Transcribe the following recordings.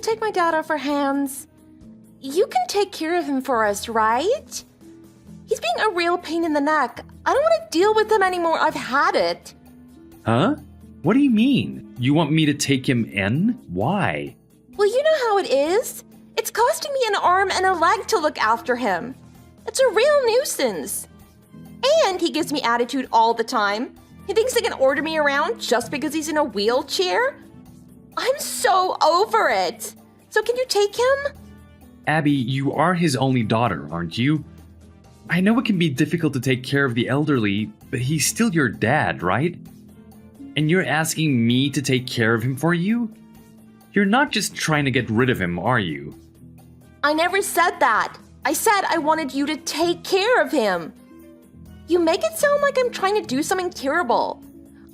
take my dad off our hands. You can take care of him for us, right? He's being a real pain in the neck. I don't want to deal with him anymore. I've had it. Huh? What do you mean? You want me to take him in? Why? Well, you know how it is. It's costing me an arm and a leg to look after him. It's a real nuisance. And he gives me attitude all the time. He thinks he can order me around just because he's in a wheelchair. I'm so over it. So can you take him? Abby, you are his only daughter, aren't you? I know it can be difficult to take care of the elderly, but he's still your dad, right? And you're asking me to take care of him for you? You're not just trying to get rid of him, are you? I never said that. I said I wanted you to take care of him. You make it sound like I'm trying to do something terrible.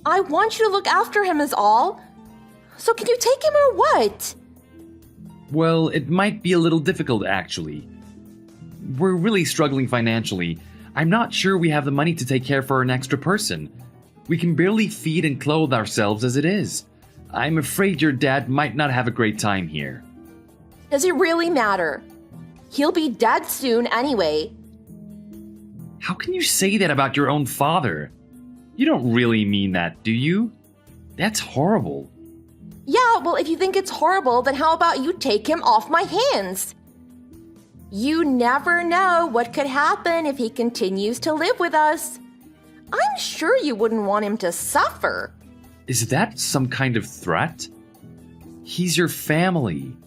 I want you to look after him is all. So can you take him or what? Well, it might be a little difficult, actually. We're really struggling financially. I'm not sure we have the money to take care for an extra person. We can barely feed and clothe ourselves as it is. I'm afraid your dad might not have a great time here. Does it really matter? He'll be dead soon anyway. How can you say that about your own father? You don't really mean that, do you? That's horrible. Yeah, well, if you think it's horrible, then how about you take him off my hands? You never know what could happen if he continues to live with us. I'm sure you wouldn't want him to suffer. Is that some kind of threat? He's your family.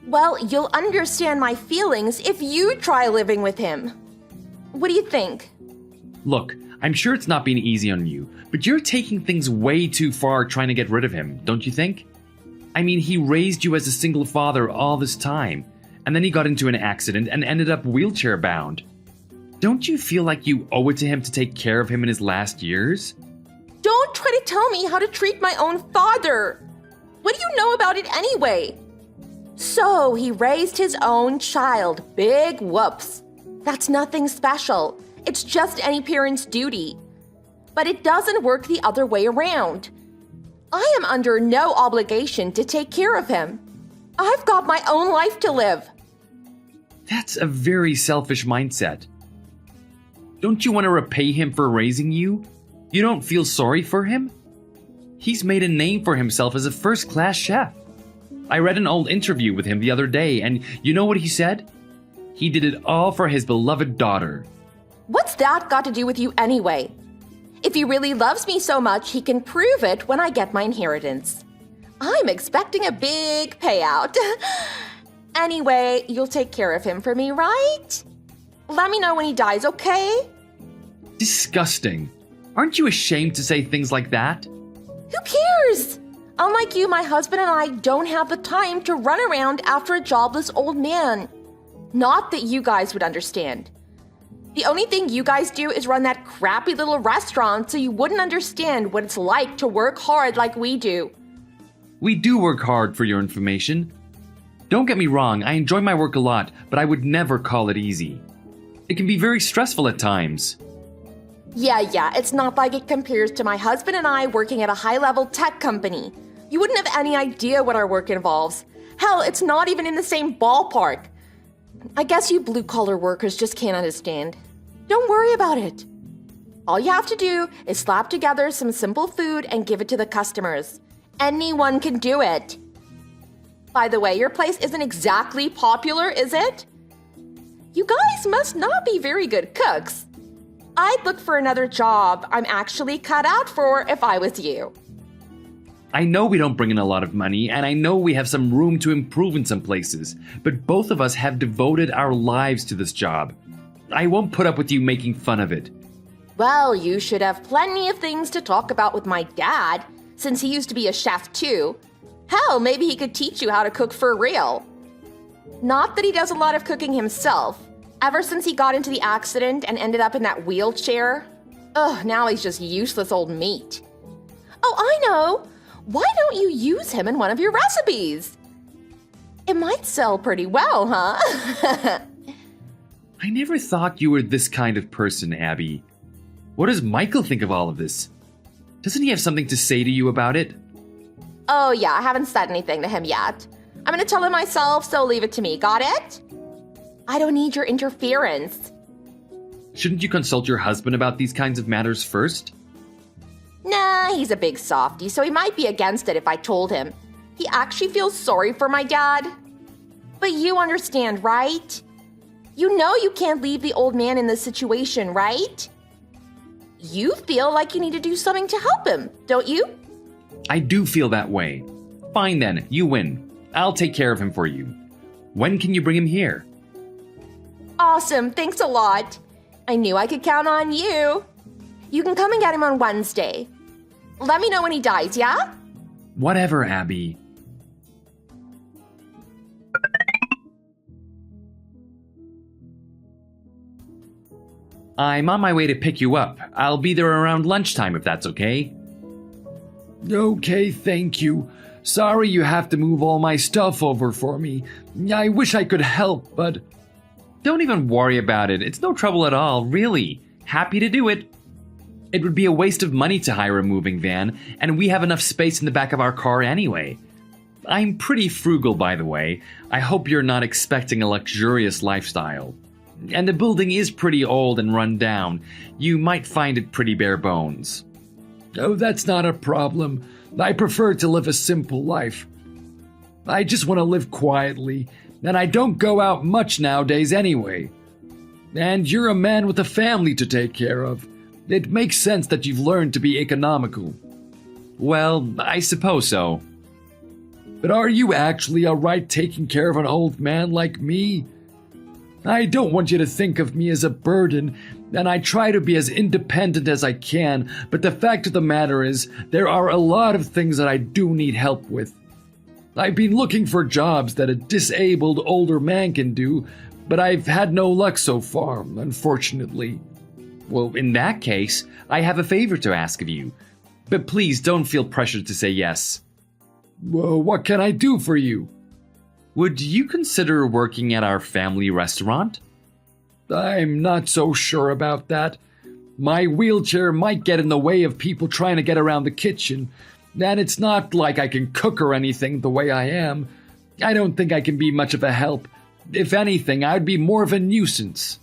Well, you'll understand my feelings if you try living with him. What do you think? Look, I'm sure it's not been easy on you, but you're taking things way too far trying to get rid of him, don't you think? I mean, he raised you as a single father all this time, and then he got into an accident and ended up wheelchair-bound. Don't you feel like you owe it to him to take care of him in his last years? Don't try to tell me how to treat my own father. What do you know about it anyway? So he raised his own child. Big whoops. That's nothing special. It's just any parent's duty. But it doesn't work the other way around. I am under no obligation to take care of him. I've got my own life to live. That's a very selfish mindset. Don't you want to repay him for raising you? You don't feel sorry for him? He's made a name for himself as a first-class chef. I read an old interview with him the other day, and you know what he said? He did it all for his beloved daughter. What's that got to do with you anyway? If he really loves me so much, he can prove it when I get my inheritance. I'm expecting a big payout. Anyway, you'll take care of him for me, right? Let me know when he dies, okay? Disgusting. Aren't you ashamed to say things like that? Who cares? Unlike you, my husband and I don't have the time to run around after a jobless old man. Not that you guys would understand. The only thing you guys do is run that crappy little restaurant, so you wouldn't understand what it's like to work hard like we do. We do work hard, for your information. Don't get me wrong, I enjoy my work a lot, but I would never call it easy. It can be very stressful at times. Yeah, it's not like it compares to my husband and I working at a high-level tech company. You wouldn't have any idea what our work involves. Hell, it's not even in the same ballpark. I guess you blue-collar workers just can't understand. Don't worry about it. All you have to do is slap together some simple food and give it to the customers. Anyone can do it. By the way, your place isn't exactly popular, is it? You guys must not be very good cooks. I'd look for another job I'm actually cut out for if I was you. I know we don't bring in a lot of money, and I know we have some room to improve in some places, but both of us have devoted our lives to this job. I won't put up with you making fun of it. Well, you should have plenty of things to talk about with my dad, since he used to be a chef too. Hell, maybe he could teach you how to cook for real. Not that he does a lot of cooking himself. Ever since he got into the accident and ended up in that wheelchair. Ugh, now he's just useless old meat. Oh, I know! Why don't you use him in one of your recipes? It might sell pretty well, huh? I never thought you were this kind of person, Abby. What does Michael think of all of this? Doesn't he have something to say to you about it? Oh yeah, I haven't said anything to him yet. I'm gonna tell him myself, so leave it to me. Got it? I don't need your interference. Shouldn't you consult your husband about these kinds of matters first? Nah, he's a big softie, so he might be against it if I told him. He actually feels sorry for my dad. But you understand, right? You know you can't leave the old man in this situation, right? You feel like you need to do something to help him, don't you? I do feel that way. Fine then, you win. I'll take care of him for you. When can you bring him here? Awesome, thanks a lot. I knew I could count on you. You can come and get him on Wednesday. Let me know when he dies, yeah? Whatever, Abby. I'm on my way to pick you up. I'll be there around lunchtime if that's okay. Okay, thank you. Sorry you have to move all my stuff over for me. I wish I could help, but... Don't even worry about it. It's no trouble at all, really. Happy to do it. It would be a waste of money to hire a moving van, and we have enough space in the back of our car anyway. I'm pretty frugal, by the way. I hope you're not expecting a luxurious lifestyle. And the building is pretty old and run down. You might find it pretty bare bones. Oh, that's not a problem. I prefer to live a simple life. I just want to live quietly, and I don't go out much nowadays anyway. And you're a man with a family to take care of. It makes sense that you've learned to be economical. Well, I suppose so. But are you actually alright taking care of an old man like me? I don't want you to think of me as a burden, and I try to be as independent as I can, but the fact of the matter is, there are a lot of things that I do need help with. I've been looking for jobs that a disabled older man can do, but I've had no luck so far, unfortunately. Well, in that case, I have a favor to ask of you. But please don't feel pressured to say yes. Well, what can I do for you? Would you consider working at our family restaurant? I'm not so sure about that. My wheelchair might get in the way of people trying to get around the kitchen, and it's not like I can cook or anything the way I am. I don't think I can be much of a help. If anything, I'd be more of a nuisance.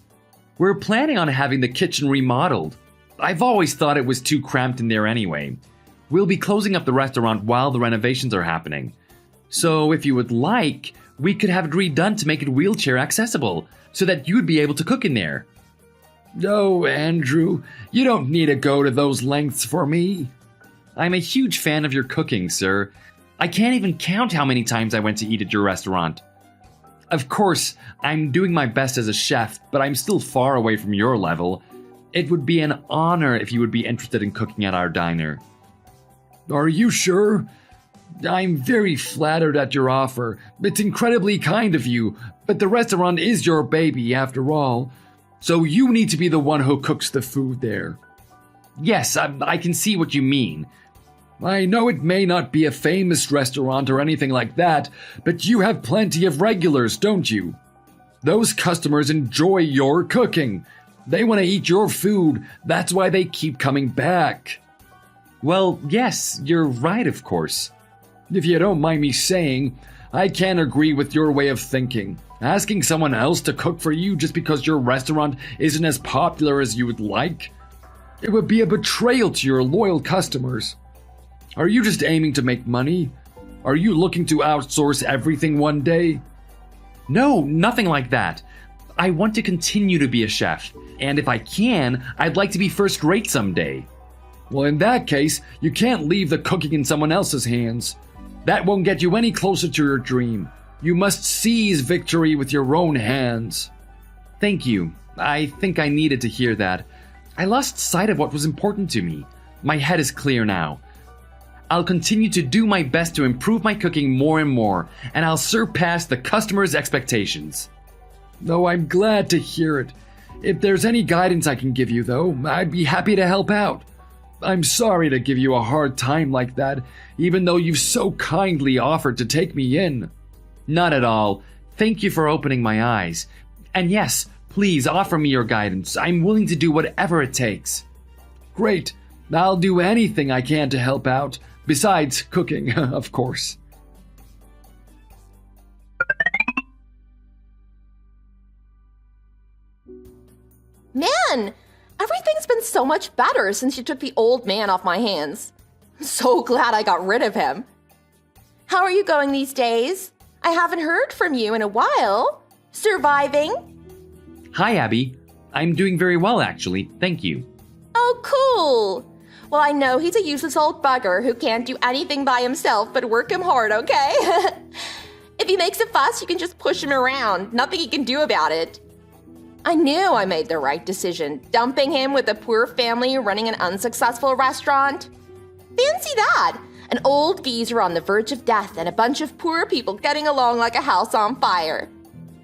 We're planning on having the kitchen remodeled. I've always thought it was too cramped in there anyway. We'll be closing up the restaurant while the renovations are happening. So if you would like, we could have it redone to make it wheelchair accessible, so that you'd be able to cook in there. No, Andrew, you don't need to go to those lengths for me. I'm a huge fan of your cooking, sir. I can't even count how many times I went to eat at your restaurant. Of course, I'm doing my best as a chef, but I'm still far away from your level. It would be an honor if you would be interested in cooking at our diner. Are you sure? I'm very flattered at your offer. It's incredibly kind of you, but the restaurant is your baby after all. So you need to be the one who cooks the food there. Yes, I can see what you mean. I know it may not be a famous restaurant or anything like that, but you have plenty of regulars, don't you? Those customers enjoy your cooking. They want to eat your food. That's why they keep coming back. Well, yes, you're right, of course. If you don't mind me saying, I can't agree with your way of thinking. Asking someone else to cook for you just because your restaurant isn't as popular as you would like? It would be a betrayal to your loyal customers. Are you just aiming to make money? Are you looking to outsource everything one day? No, nothing like that. I want to continue to be a chef, and if I can, I'd like to be first-rate someday. Well, in that case, you can't leave the cooking in someone else's hands. That won't get you any closer to your dream. You must seize victory with your own hands. Thank you. I think I needed to hear that. I lost sight of what was important to me. My head is clear now. I'll continue to do my best to improve my cooking more and more, and I'll surpass the customers' expectations. Oh, I'm glad to hear it. If there's any guidance I can give you, though, I'd be happy to help out. I'm sorry to give you a hard time like that, even though you've so kindly offered to take me in. Not at all. Thank you for opening my eyes. And yes, please offer me your guidance. I'm willing to do whatever it takes. Great. I'll do anything I can to help out. Besides cooking, of course. man! Everything's been so much better since you took the old man off my hands. I'm so glad I got rid of him. How are you going these days? I haven't heard from you in a while. Surviving? Hi, Abby. I'm doing very well, actually. Thank you. Oh, cool. Well, I know he's a useless old bugger who can't do anything by himself but work him hard, okay? If he makes a fuss, you can just push him around. Nothing he can do about it. I knew I made the right decision, dumping him with a poor family running an unsuccessful restaurant. Fancy that! An old geezer on the verge of death and a bunch of poor people getting along like a house on fire.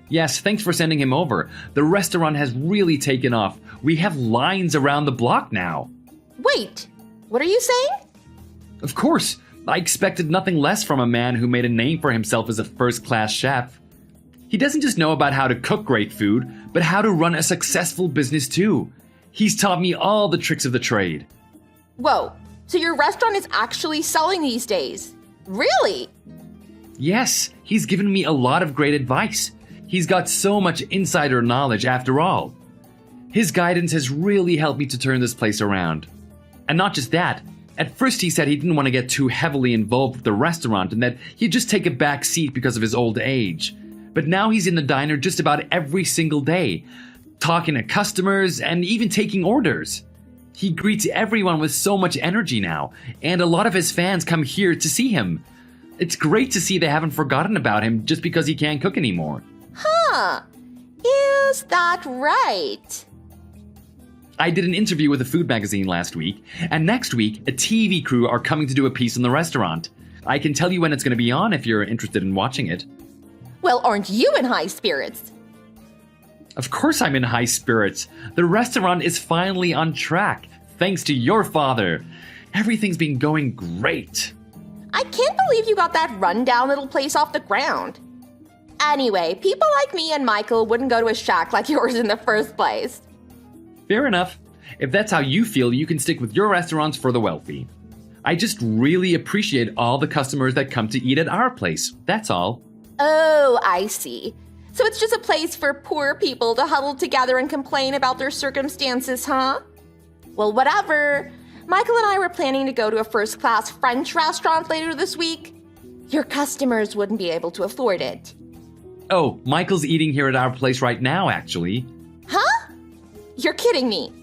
Yes, thanks for sending him over. The restaurant has really taken off. We have lines around the block now. Wait, what are you saying? Of course, I expected nothing less from a man who made a name for himself as a first-class chef. He doesn't just know about how to cook great food, but how to run a successful business too. He's taught me all the tricks of the trade. Whoa, so your restaurant is actually selling these days? Really? Yes, he's given me a lot of great advice. He's got so much insider knowledge after all. His guidance has really helped me to turn this place around. And not just that, at first he said he didn't want to get too heavily involved with the restaurant and that he'd just take a back seat because of his old age. But now he's in the diner just about every single day, talking to customers and even taking orders. He greets everyone with so much energy now, and a lot of his fans come here to see him. It's great to see they haven't forgotten about him just because he can't cook anymore. Huh. Is that right? I did an interview with a food magazine last week, and next week, a TV crew are coming to do a piece on the restaurant. I can tell you when it's going to be on if you're interested in watching it. Well, aren't you in high spirits? Of course I'm in high spirits. The restaurant is finally on track, thanks to your father. Everything's been going great. I can't believe you got that rundown little place off the ground. Anyway, people like me and Michael wouldn't go to a shack like yours in the first place. Fair enough. If that's how you feel, you can stick with your restaurants for the wealthy. I just really appreciate all the customers that come to eat at our place. That's all. Oh, I see. So it's just a place for poor people to huddle together and complain about their circumstances, huh? Well, whatever. Michael and I were planning to go to a first-class French restaurant later this week. Your customers wouldn't be able to afford it. Oh, Michael's eating here at our place right now, actually. Huh? You're kidding me.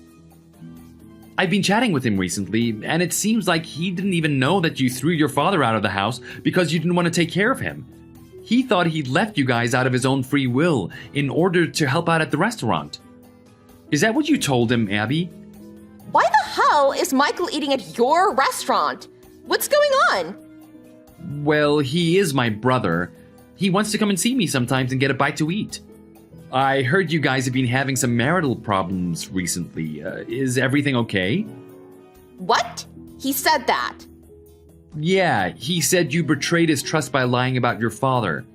I've been chatting with him recently, and it seems like he didn't even know that you threw your father out of the house because you didn't want to take care of him. He thought he'd left you guys out of his own free will in order to help out at the restaurant. Is that what you told him, Abby? Why the hell is Michael eating at your restaurant? What's going on? Well, he is my brother. He wants to come and see me sometimes and get a bite to eat. I heard you guys have been having some marital problems recently. Is everything okay? What? He said that. Yeah, he said you betrayed his trust by lying about your father.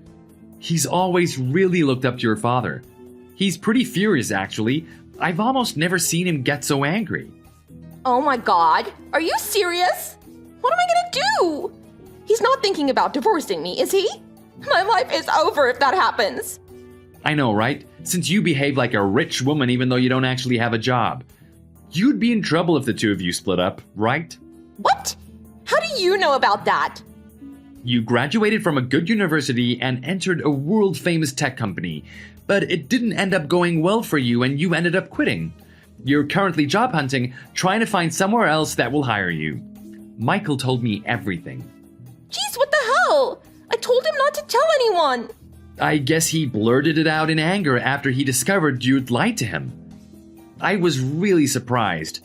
He's always really looked up to your father. He's pretty furious, actually. I've almost never seen him get so angry. Oh my god, are you serious? What am I gonna do? He's not thinking about divorcing me, is he? My life is over if that happens. I know, right? Since you behave like a rich woman even though you don't actually have a job. You'd be in trouble if the two of you split up, right? What? How do you know about that? You graduated from a good university and entered a world-famous tech company, but it didn't end up going well for you and you ended up quitting. You're currently job hunting, trying to find somewhere else that will hire you. Michael told me everything. Jeez, what the hell? I told him not to tell anyone. I guess he blurted it out in anger after he discovered you'd lied to him. I was really surprised.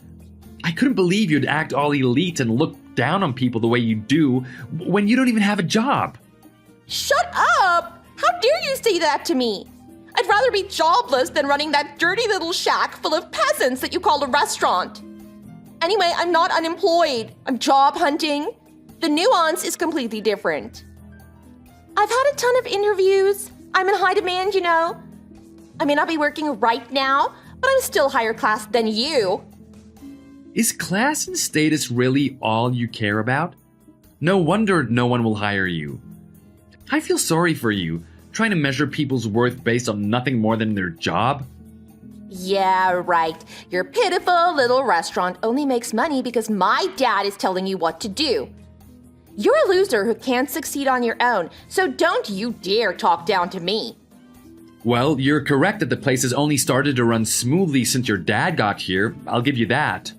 I couldn't believe you'd act all elite and look down on people the way you do when you don't even have a job. Shut up! How dare you say that to me? I'd rather be jobless than running that dirty little shack full of peasants that you call a restaurant. Anyway, I'm not unemployed. I'm job hunting. The nuance is completely different. I've had a ton of interviews. I'm in high demand, you know. I may not be working right now, but I'm still higher class than you. Is class and status really all you care about? No wonder no one will hire you. I feel sorry for you, trying to measure people's worth based on nothing more than their job. Yeah, right. Your pitiful little restaurant only makes money because my dad is telling you what to do. You're a loser who can't succeed on your own, so don't you dare talk down to me. Well, you're correct that the place has only started to run smoothly since your dad got here. I'll give you that.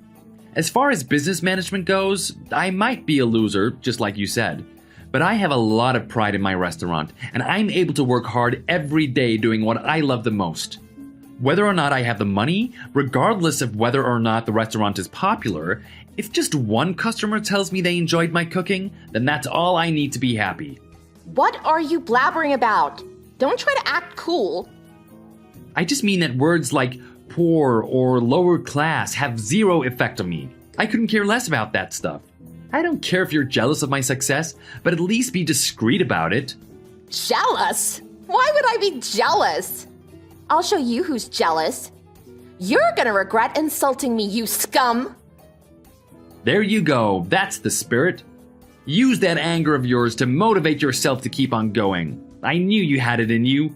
As far as business management goes, I might be a loser, just like you said. But I have a lot of pride in my restaurant, and I'm able to work hard every day doing what I love the most. Whether or not I have the money, regardless of whether or not the restaurant is popular, if just one customer tells me they enjoyed my cooking, then that's all I need to be happy. What are you blabbering about? Don't try to act cool. I just mean that words like poor or lower class have zero effect on me. I couldn't care less about that stuff. I don't care if you're jealous of my success, but at least be discreet about it. Jealous? Why would I be jealous? I'll show you who's jealous. You're gonna regret insulting me, you scum! There you go, that's the spirit. Use that anger of yours to motivate yourself to keep on going. I knew you had it in you.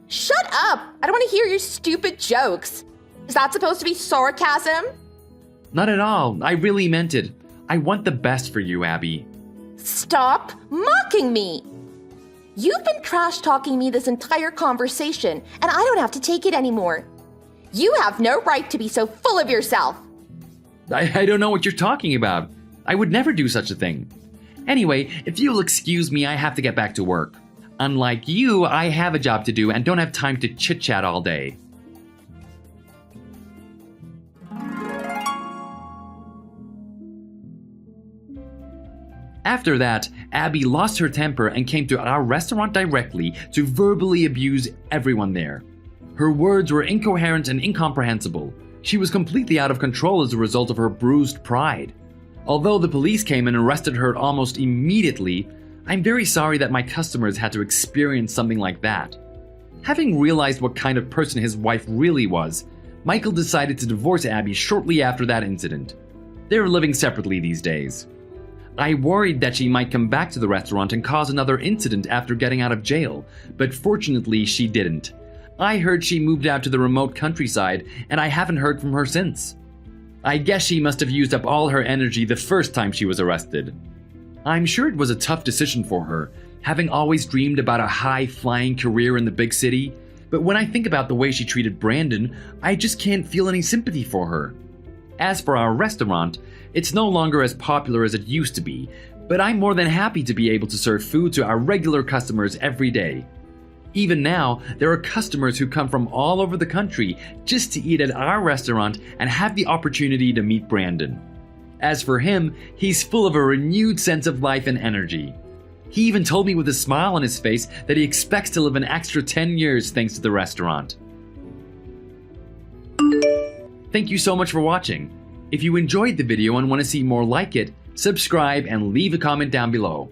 Shut up! I don't want to hear your stupid jokes. Is that supposed to be sarcasm? Not at all, I really meant it. I want the best for you, Abby. Stop mocking me! You've been trash-talking me this entire conversation, and I don't have to take it anymore. You have no right to be so full of yourself. I don't know what you're talking about. I would never do such a thing. Anyway, if you'll excuse me, I have to get back to work. Unlike you, I have a job to do and don't have time to chit-chat all day. After that, Abby lost her temper and came to our restaurant directly to verbally abuse everyone there. Her words were incoherent and incomprehensible. She was completely out of control as a result of her bruised pride. Although the police came and arrested her almost immediately, I'm very sorry that my customers had to experience something like that. Having realized what kind of person his wife really was, Michael decided to divorce Abby shortly after that incident. They're living separately these days. I worried that she might come back to the restaurant and cause another incident after getting out of jail, but fortunately she didn't. I heard she moved out to the remote countryside, and I haven't heard from her since. I guess she must have used up all her energy the first time she was arrested. I'm sure it was a tough decision for her, having always dreamed about a high-flying career in the big city, but when I think about the way she treated Brandon, I just can't feel any sympathy for her. As for our restaurant, it's no longer as popular as it used to be, but I'm more than happy to be able to serve food to our regular customers every day. Even now, there are customers who come from all over the country just to eat at our restaurant and have the opportunity to meet Brandon. As for him, he's full of a renewed sense of life and energy. He even told me with a smile on his face that he expects to live an extra 10 years thanks to the restaurant. Thank you so much for watching. If you enjoyed the video and want to see more like it, subscribe and leave a comment down below.